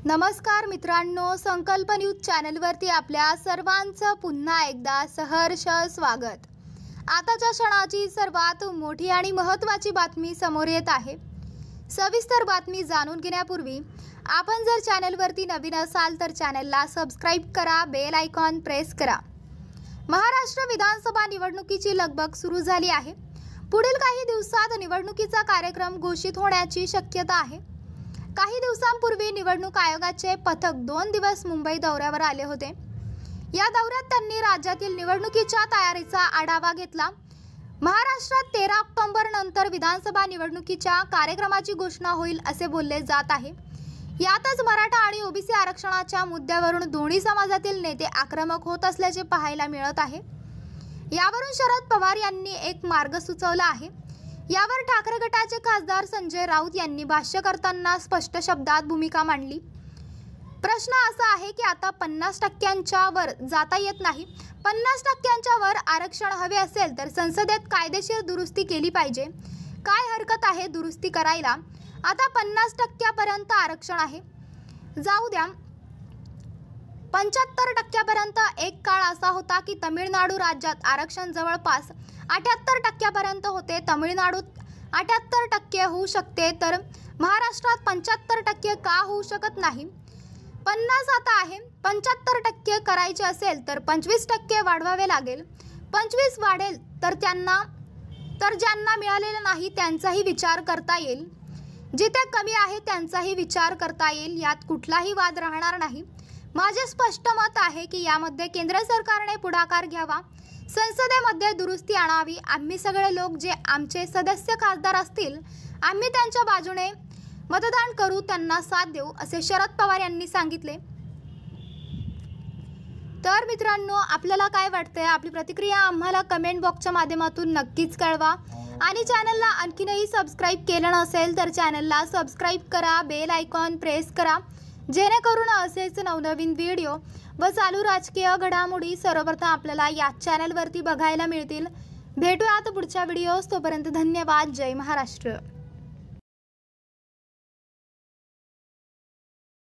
नमस्कार मित्रांनो, संकल्प न्यूज चॅनलवरती आपल्या सर्वांचं पुन्हा एकदा सहर्ष स्वागत। आताच्या क्षणाची सर्वात मोठी आणि महत्त्वाची बातमी समोर येत आहे। सविस्तर बातमी जाणून घेण्यापूर्वी आपण जर चॅनलवरती नवीन असाल तर चॅनलला सबस्क्राइब करा, बेल आयकॉन प्रेस करा। महाराष्ट्र विधानसभा निवडणुकीची लगबग सुरू झाली आहे। पुढील काही दिवसात निवडणुकीचा कार्यक्रम घोषित होण्याची शक्यता आहे। काही दिवसांपूर्वी निवडणूक आयोगाचे पथक 2 दिवस मुंबई दौऱ्यावर आले होते। या दौऱ्यात त्यांनी राज्यातील निवडणुकीच्या तयारीचा आढावा घेतला। महाराष्ट्रात 13 ऑक्टोबर नंतर विधानसभा निवडणुकीच्या कार्यक्रमाची घोषणा होईल असे बोलले जात आहे। यातच मराठा आणि ओबीसी आरक्षणाच्या मुद्द्यावरून दोन्ही समाजातील नेते आक्रमक होत असल्याचे पाहायला मिळत आहे। यावरून शरद पवार यांनी एक मार्ग सुचवला आहे। यावर ठाकरे गटाचे खासदार संजय राऊत यांनी भाष्य करताना स्पष्ट शब्दात भूमिका मांडली। प्रश्न असा आहे की आता 50% वर जाता येत नाही। 50% वर आरक्षण हवे असेल तर संसदेत कायदेशीर दुरुस्ती केली पाहिजे। काय हरकत आहे दुरुस्ती करायला? आता 50% पर्यंत आरक्षण आहे, जाऊ द्या 75% पर्यंत। एक काळ असा होता की तमिळनाडू राज्यात आरक्षण जवळपास 78% पर्यंत होते। तमिळनाडूत 78% होऊ शकते तर महाराष्ट्रात 75% का होऊ शकत नाही? 50 आता आहे, 75% करायचे असेल तर 25% वाढवावे लागेल। 25 वाढेल तर ज्यांना मिळालेलं नाही त्यांचाही विचार करता येईल। जिथे कमी आहे त्यांचाही विचार करता येईल। यात कुठलाही वाद राहणार नाही। माझे स्पष्ट मत आहे की यामध्ये केंद्र सरकारने पुढाकार घ्यावा, संसदेमध्ये दुरुस्ती आणावी। आम्ही सगळे लोक जे आमचे सदस्य खासदार असतील आम्ही त्यांच्या बाजूने मतदान करू, त्यांना साथ देऊ असे शरद पवार यांनी सांगितले। तर मित्रांनो, आपल्याला काय वाटतंय? आपली प्रतिक्रिया आम्हाला कमेंट बॉक्सच्या माध्यमातून नक्कीच कळवा आणि चॅनलला आणखीनही सबस्क्राइब केलं नसेल तर चॅनलला सबस्क्राइब करा, बेल आयकॉन प्रेस करा, जेणेकरून असेच नवनवीन व्हिडिओ व चालू राजकीय घडामोडी सर्वप्रथम आपल्याला या चॅनलवरती बघायला मिळतील। भेटूयात पुढच्या व्हिडिओस, तोपर्यंत धन्यवाद। जय महाराष्ट्र।